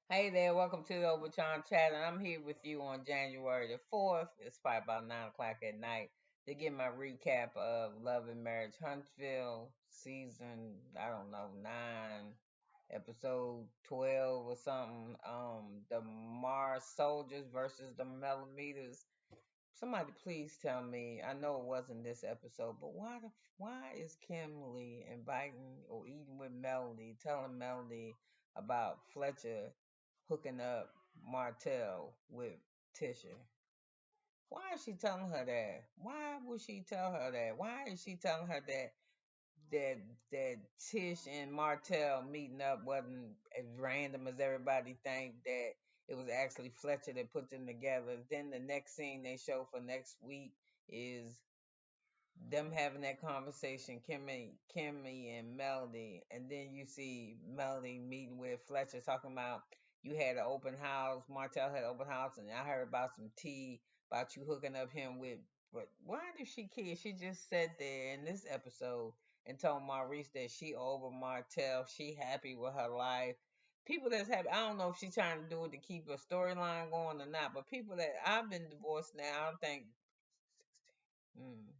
Hey there, welcome to the Obachanchatter. I'm here with you on January the 4th. It's probably about 9 o'clock at night to get my recap of Love and Marriage Huntsville, season, I don't know, 9, episode 12 or something. The Mars Soldiers versus the Melometers. Somebody please tell me, I know it wasn't this episode, but why is Kim Lee inviting or eating with Melody, telling Melody about Fletcher hooking up Martell with Tisha? Why is she telling her that? Why would she tell her that? Why is she telling her that that Tish and Martell meeting up wasn't as random as everybody think, that it was actually Fletcher that put them together? Then the next scene they show for next week is them having that conversation, Kimmy and Melody, and then you see Melody meeting with Fletcher talking about you had an open house, Martell had an open house, and I heard about some tea about you hooking up him with. But why did she care? She just sat there in this episode and told Maurice that she over Martell, she happy with her life. People that's happy, I don't know if she's trying to do it to keep a storyline going or not, but people that I've been divorced now, I don't think. Mm,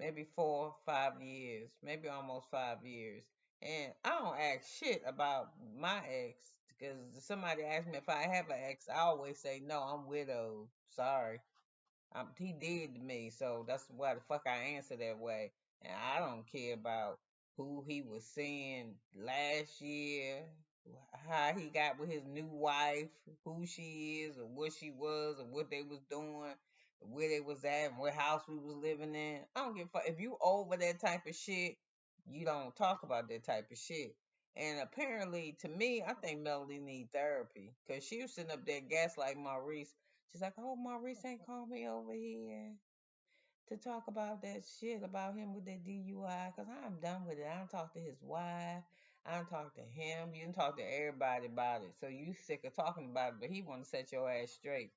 maybe 4, 5 years, maybe almost 5 years. And I don't ask shit about my ex because somebody asked me if I have an ex. I always say no, I'm widowed. Sorry. He did to me, so that's why the fuck I answer that way. And I don't care about who he was seeing last year, how he got with his new wife, who she is, or what she was, or what they was doing, where they was at, and what house we was living in. I don't give a fuck. If you over that type of shit, you don't talk about that type of shit. And apparently, to me, I think Melody need therapy because she was sitting up there gaslighting Maurice. She's like, oh, Maurice ain't called me over here to talk about that shit about him with that DUI because I'm done with it. I don't talk to his wife. I don't talk to him. You don't talk to everybody about it. So you sick of talking about it, but he want to set your ass straight.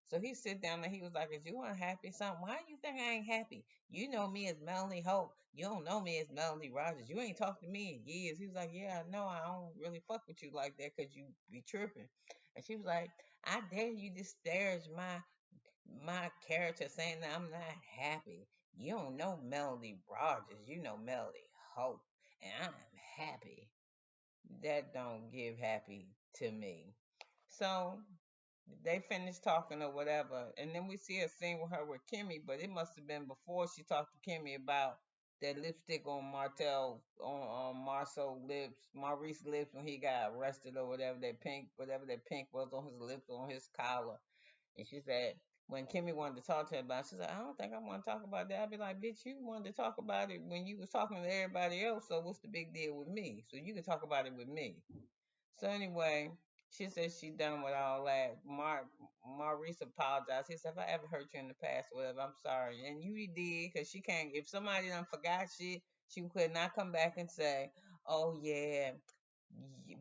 So he sit down and he was like, is you unhappy something? Why you think I ain't happy? You know me as Melanie Hope. You don't know me as Melanie Rogers. You ain't talked to me in years. He was like, yeah, I know. I don't really fuck with you like that because you be tripping. And she was like, I dare you disparage my character saying that I'm not happy. You don't know Melody Rogers. You know Melody Hope. And I'm happy. That don't give happy to me. So they finish talking or whatever. And then we see a scene with her with Kimmy, but it must have been before she talked to Kimmy about that lipstick on Martell on Marceau lips, Maurice lips when he got arrested or whatever that pink was on his lips, on his collar. And she said, when Kimmy wanted to talk to her about it, she said, I don't think I want to talk about that. I'd be like, bitch, you wanted to talk about it when you was talking to everybody else, so what's the big deal with me? So you can talk about it with me. So anyway, she said she done with all that. Maurice apologized. He said, if I ever hurt you in the past or whatever, I'm sorry. And you did, because she can't, if somebody done forgot shit, she could not come back and say, oh yeah,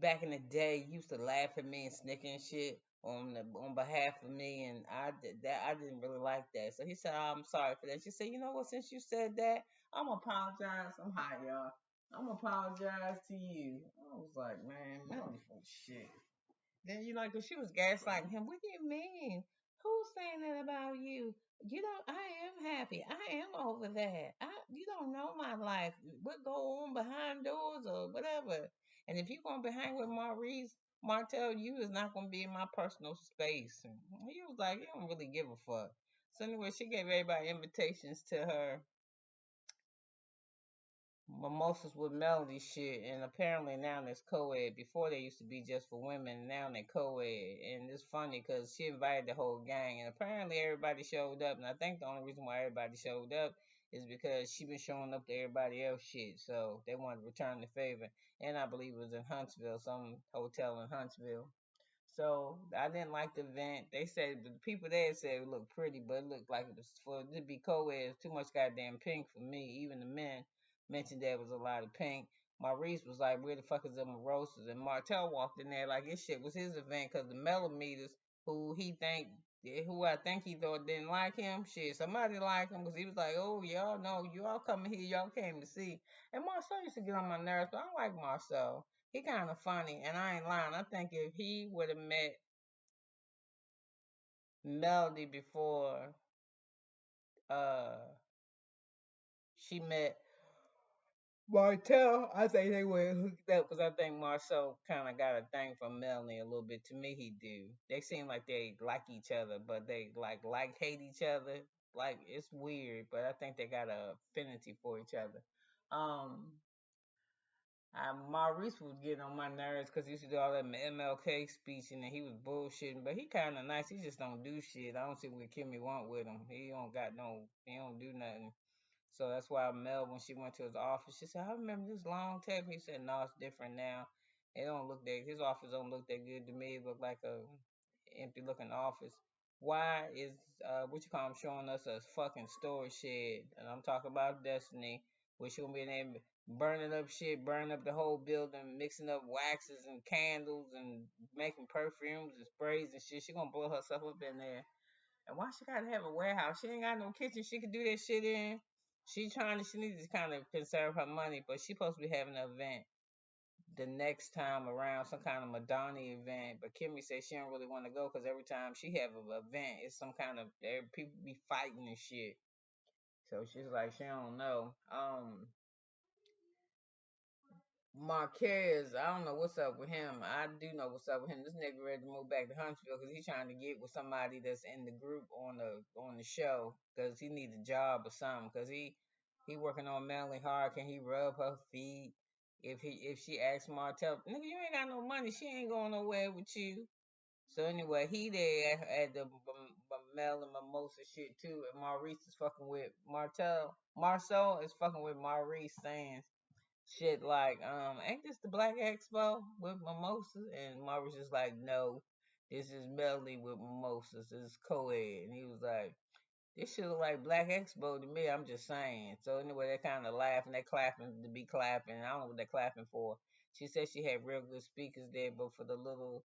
back in the day, you used to laugh at me and snicker and shit on behalf of me, and I didn't really like that. So he said, oh, I'm sorry for that. She said, you know what? Since you said that, I'm gonna apologize. I'm high, y'all. I'm gonna apologize to you. I was like, man, Melody full of shit. Then you like, cause she was gaslighting him. What do you mean? Who's saying that about you? You don't. I am happy. I am over that. You don't know my life. What go on behind doors or whatever. And if you gonna be hanging with Maurice Martell, you is not gonna be in my personal space. And he was like, he don't really give a fuck. So anyway, she gave everybody invitations to her mimosas with melody shit, and apparently now it's co-ed. Before they used to be just for women, now they're co-ed, and it's funny because she invited the whole gang, and apparently everybody showed up. And I think the only reason why everybody showed up is because she been showing up to everybody else shit, so they wanted to return the favor. And I believe it was in Huntsville, some hotel in Huntsville. So I didn't like the event. They said the people there said it looked pretty, but it looked like it was for it to be co-ed. Too much goddamn pink for me. Even the men mentioned there was a lot of pink. Maurice was like, "Where the fuck is the Roses?" And Martell walked in there like this shit was his event because the Melometers, who I think he thought didn't like him, shit, somebody liked him because he was like, "Oh, y'all know, you all coming here, y'all came to see." And Marcel used to get on my nerves, but I like Marcel. He kind of funny, and I ain't lying. I think if he would have met Melody before uh she met Martell, I think they would have hooked up because I think Marceau kind of got a thing for Melanie a little bit. To me, he do. They seem like they like each other, but they like hate each other. Like it's weird, but I think they got a affinity for each other. Um, Maurice was getting on my nerves because he used to do all that MLK speech and then he was bullshitting, but he kind of nice. He just don't do shit. I don't see what Kimmy want with him. He don't do nothing. So that's why Mel, when she went to his office, she said, "I remember this long tape." He said, "No, it's different now. It don't look that. His office don't look that good to me. It look like a empty looking office. Why is what you call him showing us a fucking storage shed?" And I'm talking about Destiny, where she gonna be in there burning up shit, burning up the whole building, mixing up waxes and candles and making perfumes and sprays and shit. She gonna blow herself up in there. And why she gotta have a warehouse? She ain't got no kitchen she could do that shit in. She needs to kind of conserve her money, but she supposed to be having an event the next time around, some kind of Madonna event. But Kimmy said she don't really want to go because every time she have an event, it's some kind of people be fighting and shit. So she's like, she don't know. Marquez, I don't know what's up with him. I do know what's up with him. This nigga ready to move back to Huntsville because he's trying to get with somebody that's in the group on the show because he needs a job or something. Because he working on Melanie hard. Can he rub her feet? If she asks Martell, nigga, you ain't got no money. She ain't going nowhere with you. So anyway, he there at the Mel and Mimosa shit too, and Maurice is fucking with Martell. Marcel is fucking with Maurice saying shit like, ain't this the Black Expo with mimosas? And Mark was just like, no, this is Melody with mimosas. This is co-ed. And he was like, this shit look like Black Expo to me. I'm just saying. So anyway, they kind of laughing. They clapping to be clapping. I don't know what they're clapping for. She said she had real good speakers there, but for the little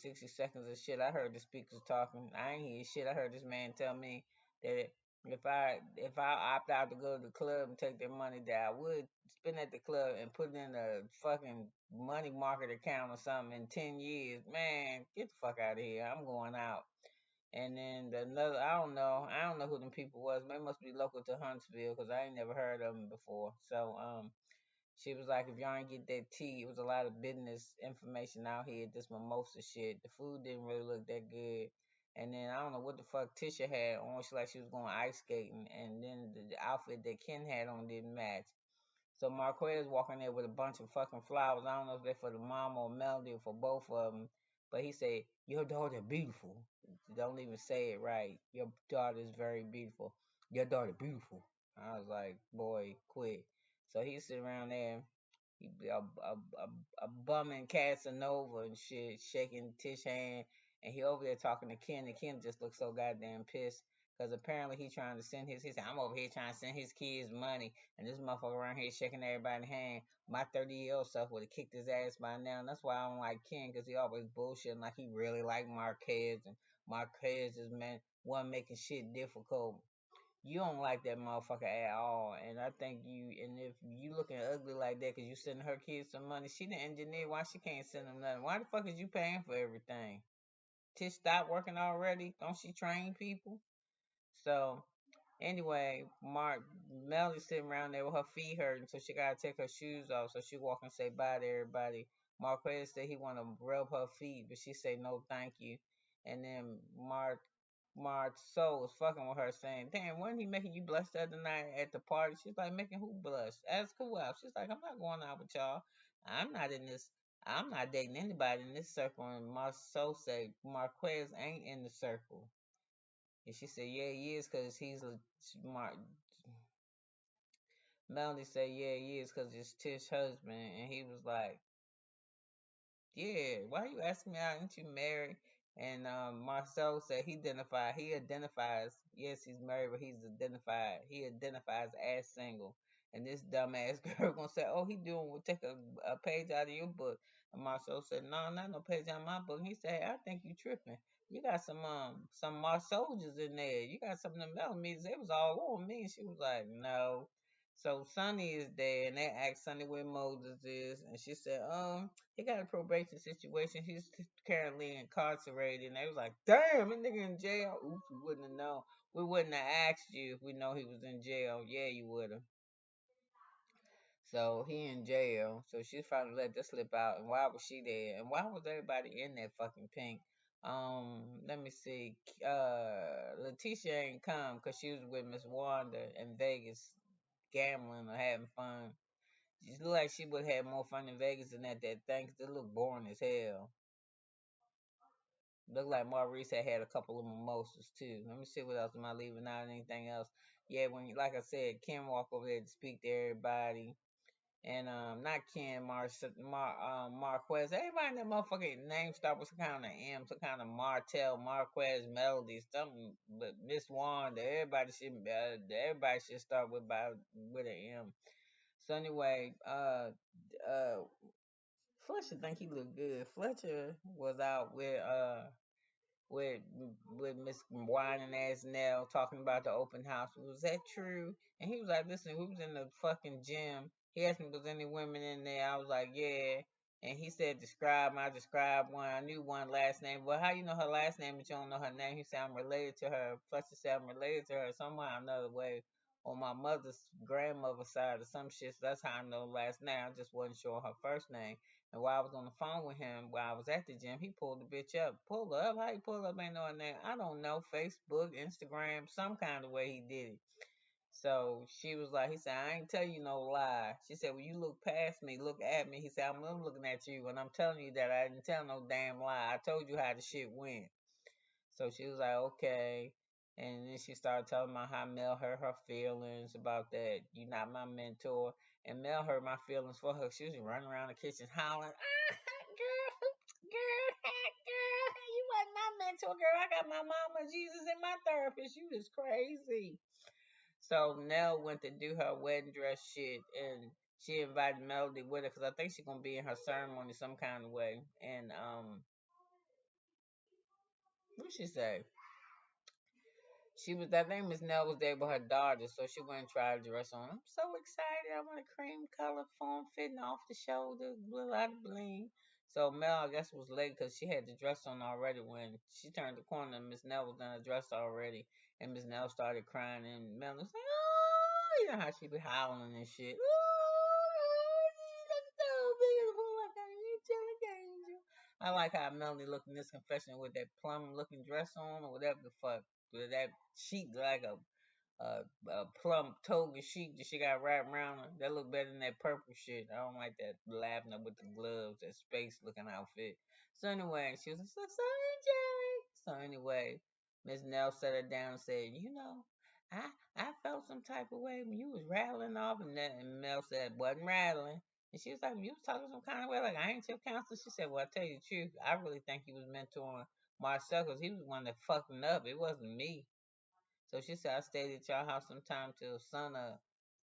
60 seconds of shit, I heard the speakers talking. I ain't hear shit. I heard this man tell me that if I opt out to go to the club and take their money, that I would spend at the club and put it in a fucking money market account or something in 10 years. Man, get the fuck out of here. I'm going out. And then another, I don't know who them people was. They must be local to Huntsville because I ain't never heard of them before. So she was like, if y'all ain't get that tea, it was a lot of business information out here. This mimosa shit. The food didn't really look that good. And then I don't know what the fuck Tisha had on. She like she was going ice skating, and then the outfit that Ken had on didn't match. So Marquez walking there with a bunch of fucking flowers. I don't know if they're for the mom or Melody or for both of them. But he said, "Your daughter beautiful." Don't even say it right. Your daughter is very beautiful. Your daughter beautiful. I was like, boy, quit. So he's sitting around there, he be a bumming Casanova and shit, shaking Tish hand, and he over there talking to Ken, and Ken just looks so goddamn pissed. Because apparently he trying to send he said, I'm over here trying to send his kids money, and this motherfucker around here shaking everybody's hand. My 30-year-old self would have kicked his ass by now, and that's why I don't like Ken, because he always bullshitting like he really like Marquez, and Marquez is man one making shit difficult. You don't like that motherfucker at all. And I think and if you looking ugly like that because you sending her kids some money, she the engineer. Why she can't send them nothing? Why the fuck is you paying for everything? Tish stopped working already. Don't she train people? So anyway, Melly's sitting around there with her feet hurting, so she gotta take her shoes off. So she walk and say bye to everybody. Marquez said he wanna rub her feet, but she say no, thank you. And then Marceau was fucking with her, saying, "Damn, wasn't he making you blush the other night at the party?" She's like, "Making who blush? Ask who out." She's like, "I'm not going out with y'all. I'm not in this. I'm not dating anybody in this circle." And Marceau said, "Marquez ain't in the circle." And she said, "Yeah, he is, cause he's a smart." Melanie said, "Yeah, he is, cause it's Tish's husband." And he was like, yeah, why are you asking me out? Ain't you married? And Marcel said he identifies, yes, he's married, but he identifies as single. And this dumbass girl gonna say, oh, he doing will take a page out of your book. And Marcel said, no, not no page out of my book. He said, hey, I think you tripping. You got some Mars soldiers in there. You got some of them Melometers. They was all on me. And she was like, no. So Sonny is there, and they asked Sonny where Moses is, and she said, he got a probation situation. He's currently incarcerated. And they was like, damn, that nigga in jail. Oops, we wouldn't have known. We wouldn't have asked you if we know he was in jail. Yeah, you would have. So he in jail. So she finally let this slip out. And why was she there? And why was everybody in that fucking pink? Let me see. Letitia ain't come because she was with Miss Wanda in Vegas gambling or having fun. She looked like she would have more fun in Vegas than at that thing 'cause it looked boring as hell. Looked like Maurice had a couple of mimosas too. Let me see what else am I leaving out. Anything else? Yeah, like I said, Kim walked over there to speak to everybody. And not Ken Marquez. Everybody in that motherfucking name start with some kind of M, some kind of Martel, Marquez, Melody, something. But Miss Wanda, everybody should start with an M. So anyway, Fletcher think he looked good. Fletcher was out with with Miss whining ass Nell talking about the open house. Was that true? And he was like, listen, we was in the fucking gym. He asked me, was any women in there? I was like, yeah. And he said, describe me. I described one. I knew one last name. Well, how you know her last name but you don't know her name? He said, I'm related to her. Fletcher said, I'm related to her somehow another way on my mother's grandmother's side or some shit. So that's how I know last name. I just wasn't sure her first name. And while I was on the phone with him, while I was at the gym, he pulled the bitch up. Pulled her up? How you pull up? Ain't no name. I don't know. Facebook, Instagram, some kind of way he did it. So she was like, he said, I ain't tell you no lie. She said, well, you look past me, look at me. He said, I'm looking at you, and I'm telling you that I didn't tell no damn lie. I told you how the shit went. So she was like, okay. And then she started telling me how Mel hurt her feelings about that. You not my mentor. And Mel hurt my feelings for her. She was running around the kitchen hollering, girl, you wasn't my mentor, girl. I got my mama, Jesus, and my therapist. You was crazy. So Nell went to do her wedding dress shit, and she invited Melody with her because I think she's gonna be in her ceremony some kind of way. And what she say? She was, I think Miss Nell was there with her daughter, so she went and tried to dress on. I'm so excited. I want a cream color form fitting off the shoulder, little out of bling. So Mel, I guess, was late because she had the dress on already when she turned the corner. And Miss Nell was in a dress already, and Miss Nell started crying, and Mel was like, "Oh, you know how she be howling and shit. Oh, that's so beautiful, like an angelic angel." I like how Melanie looked in this confession with that plum looking dress on or whatever the fuck with that sheet like a plum toga sheet that she got wrapped around her. That look better than that purple shit. I don't like that lavender with the gloves, that space looking outfit. So anyway, she was like, so angelic. So anyway, Miss Nell sat her down and said, I I felt some type of way when you was rattling off, and Mel said wasn't rattling. And she was like, you was talking some kind of way, like I ain't your counselor. She said, well, I tell you the truth, I really think he was mentoring Marcel because he was the one that fucked him up. It wasn't me. So she said, I stayed at your house sometime till sun up,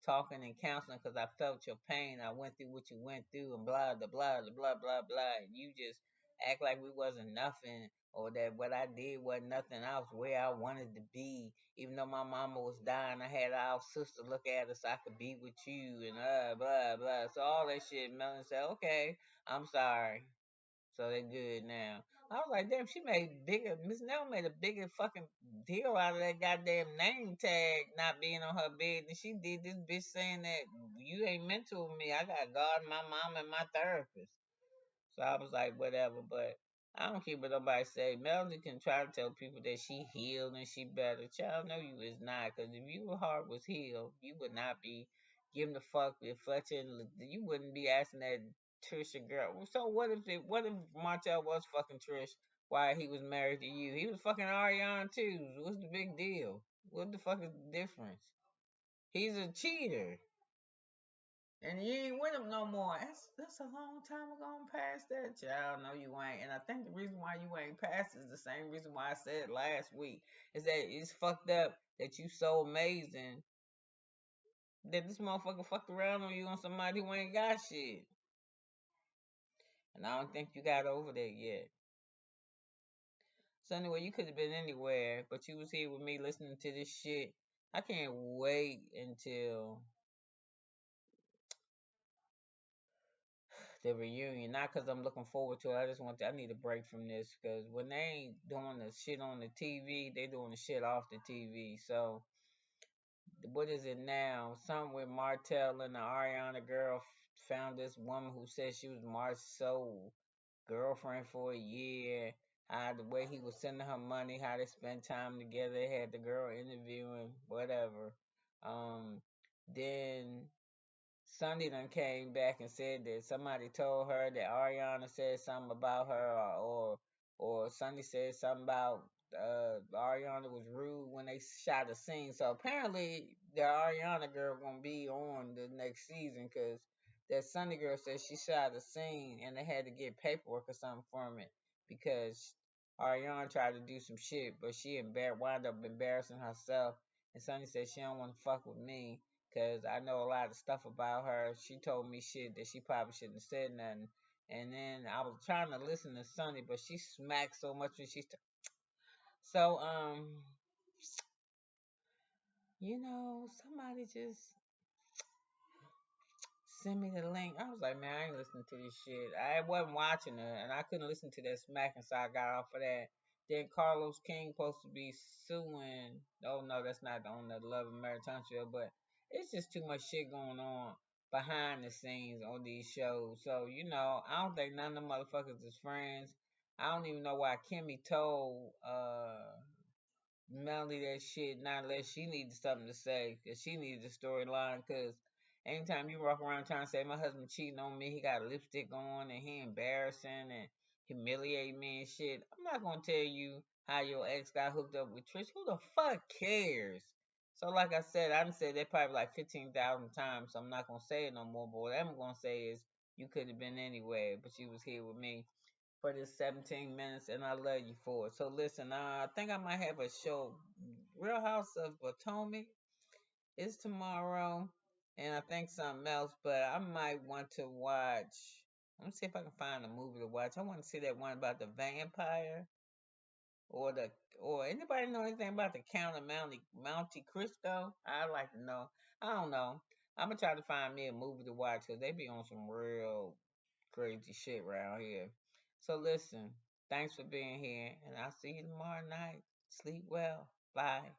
talking and counseling because I felt your pain. I went through what you went through and blah, blah, blah, blah, blah, blah. And you just act like we wasn't nothing or that what I did wasn't nothing. I was where I wanted to be. Even though my mama was dying, I had our sister look at us so I could be with you and blah, blah. So all that shit, Melanie said, okay, I'm sorry. So they good now. I was like, damn, she made bigger. Miss Nell made a bigger fucking deal out of that goddamn name tag not being on her bed than she did this bitch saying that you ain't mentoring me. I got God, my mom, and my therapist. So I was like, whatever, but I don't care what nobody say. Melody can try to tell people that she healed and she better. Child, no, you is not. Because if your heart was healed, you would not be giving the fuck with Fletcher and you wouldn't be asking that Trisha girl. So what if Martel was fucking Trish while he was married to you? He was fucking Ariana too. What's the big deal? What the fuck is the difference? He's a cheater. And you ain't with him no more. That's a long time ago. I'm past that, child. No, you ain't. And I think the reason why you ain't past is the same reason why I said last week. Is that it's fucked up that you so amazing that this motherfucker fucked around on you on somebody who ain't got shit. And I don't think you got over that yet. So anyway, you could have been anywhere, but you was here with me listening to this shit. I can't wait until the reunion. Not because I'm looking forward to it. I need a break from this because when they ain't doing the shit on the TV, they doing the shit off the TV. So what is it now? Something with Martell and the Ariana girl found this woman who said she was Marceau's girlfriend for a year. How the way he was sending her money, how they spent time together. They had the girl interviewing, whatever. Um, then Sunday done came back and said that somebody told her that Ariana said something about her, or Sunday said something about Ariana was rude when they shot a scene. So apparently the Ariana girl gonna be on the next season because that Sunday girl said she shot a scene and they had to get paperwork or something from it because Ariana tried to do some shit, but she wound up embarrassing herself. And Sunday said she don't want to fuck with me because I know a lot of stuff about her. She told me shit that she probably shouldn't have said nothing. And then I was trying to listen to Sunny, but she smacked so much when so somebody just send me the link. I was like, man, I ain't listening to this shit. I wasn't watching it, and I couldn't listen to that smacking, so I got off of that. Then Carlos King supposed to be suing. Oh no, that's not on the Love and Marriage Huntsville, but it's just too much shit going on behind the scenes on these shows. So I don't think none of the motherfuckers is friends. I don't even know why Kimmy told Melody that shit, not unless she needed something to say, because she needed a storyline. Because anytime you walk around trying to say my husband cheating on me, he got lipstick on and he embarrassing and humiliate me and shit, I'm not gonna tell you how your ex got hooked up with Trish. Who the fuck cares? So like I said, I done said that probably like 15,000 times, so I'm not gonna say it no more. But what I'm gonna say is you could have been anywhere, but you was here with me for this 17 minutes, and I love you for it. So listen, I think I might have a show. Real House of Potomac is tomorrow, and I think something else, but I might want to watch. Let me see if I can find a movie to watch. I want to see that one about the vampire, or the or anybody know anything about the Count of Monte Cristo? I'd like to know. I don't know. I'm gonna try to find me a movie to watch because they be on some real crazy shit around here. So listen, thanks for being here, and I'll see you tomorrow night. Sleep well. Bye.